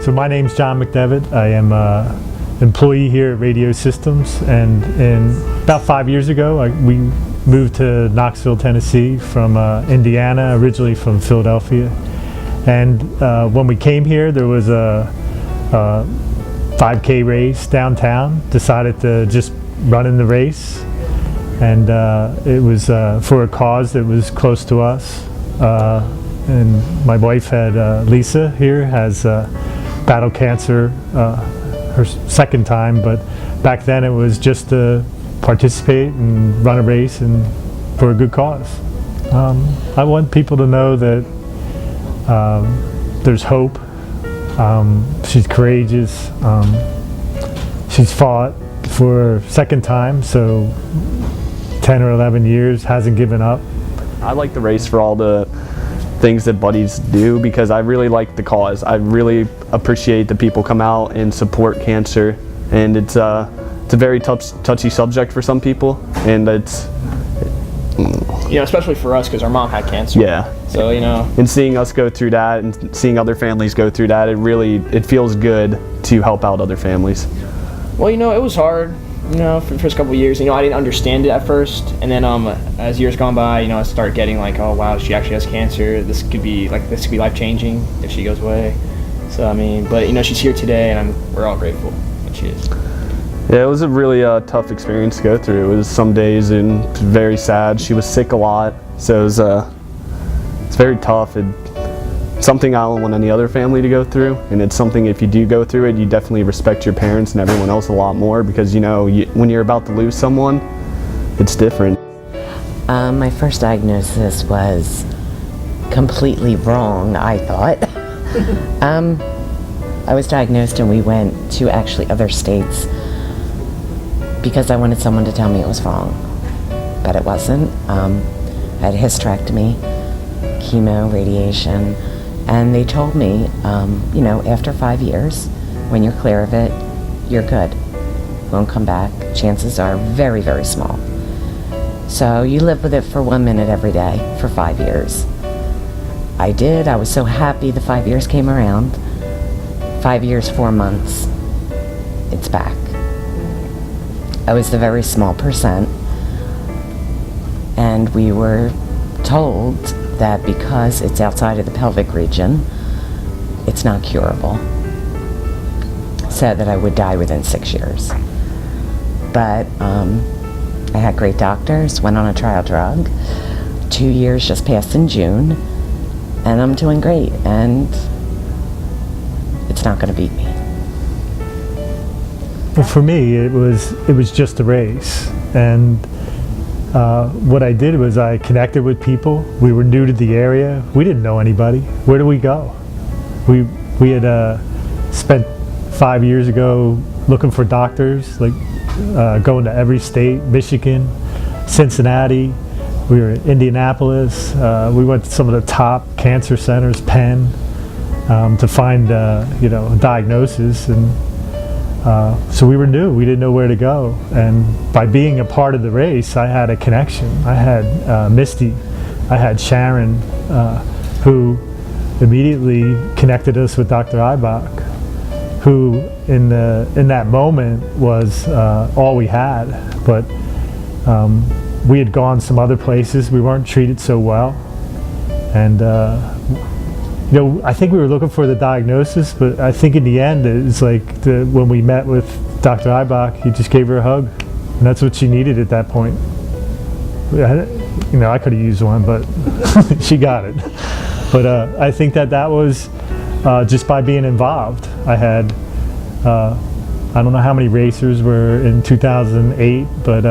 So my name's John McDevitt. I am an employee here at Radio Systems, and about 5 years ago we moved to Knoxville, Tennessee from Indiana, originally from Philadelphia. And when we came here, there was a 5K race downtown. Decided to just run in the race, and it was for a cause that was close to us. And my wife Lisa here has battled cancer her second time, but back then it was just to participate and run a race and for a good cause. I want people to know that there's hope. She's courageous. She's fought for a second time, so 10 or 11 years, hasn't given up. I like the race for all the things that buddies do because I really like the cause. I really appreciate that people come out and support cancer, and it's a very touchy subject for some people, and it's especially for us because our mom had cancer. Yeah. So and seeing us go through that and seeing other families go through that, it feels good to help out other families. Well, it was hard. For the first couple of years, I didn't understand it at first, and then as years gone by, I started getting like, oh wow, she actually has cancer. This could be life changing if she goes away. So but she's here today, and we're all grateful that she is. Yeah, it was a really tough experience to go through. It was some days and very sad. She was sick a lot, so it's very tough. It's something I don't want any other family to go through, and it's something, if you do go through it, you definitely respect your parents and everyone else a lot more, because when you're about to lose someone, it's different. My first diagnosis was completely wrong, I thought. I was diagnosed and we went to actually other states because I wanted someone to tell me it was wrong, but it wasn't. I had a hysterectomy, chemo, radiation, and they told me, after 5 years, when you're clear of it, you're good. Won't come back. Chances are very, very small. So you live with it for 1 minute every day for 5 years. I did. I was so happy the 5 years came around. 5 years, 4 months, it's back. I was the very small percent, and we were told that because it's outside of the pelvic region, it's not curable. Said that I would die within 6 years. But I had great doctors, went on a trial drug. 2 years just passed in June, and I'm doing great, and it's not going to beat me. Well, for me, it was just a race, and what I did was I connected with people. We were new to the area. We didn't know anybody. Where do we go? We had spent 5 years ago looking for doctors, like going to every state, Michigan, Cincinnati. We were in Indianapolis. We went to some of the top cancer centers, Penn, to find a diagnosis, and so we were new. We didn't know where to go, and by being a part of the race, I had a connection. I had Misty, I had Sharon, who immediately connected us with Dr. Eibach, who in that moment was all we had. But we had gone some other places. We weren't treated so well, and I think we were looking for the diagnosis, but I think in the end it's like when we met with Dr. Eibach, he just gave her a hug, and that's what she needed at that point. I could have used one, but she got it. But I think that was just by being involved. I had I don't know how many racers were in 2008, but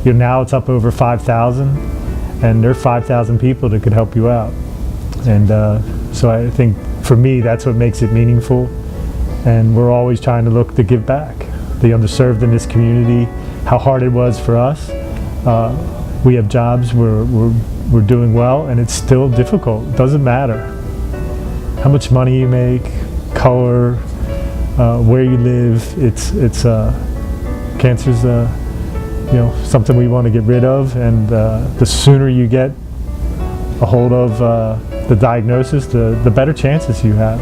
now it's up over 5,000, and there are 5,000 people that could help you out. And so I think for me that's what makes it meaningful, and we're always trying to look to give back. The underserved in this community, how hard it was for us. We have jobs, we're doing well, and it's still difficult. It doesn't matter how much money you make, color, where you live. It's cancer's something we want to get rid of, and the sooner you get a hold of the diagnosis, the better chances you have.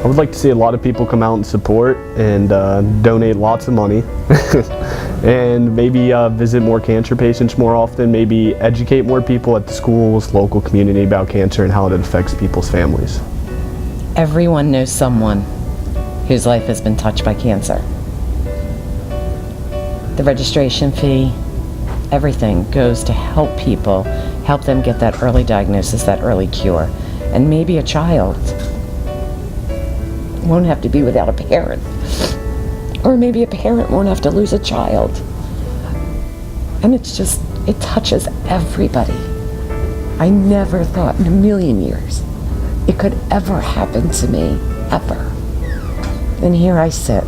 I would like to see a lot of people come out and support and donate lots of money and maybe visit more cancer patients more often, maybe educate more people at the schools, local community about cancer and how it affects people's families. Everyone knows someone whose life has been touched by cancer. The registration fee, everything goes to help people, help them get that early diagnosis, that early cure. And maybe a child won't have to be without a parent. Or maybe a parent won't have to lose a child. And it's just, it touches everybody. I never thought in a million years it could ever happen to me, ever. And here I sit.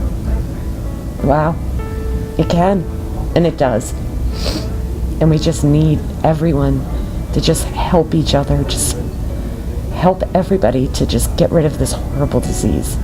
Wow, it can, and it does. And we just need everyone to just help each other, just help everybody to just get rid of this horrible disease.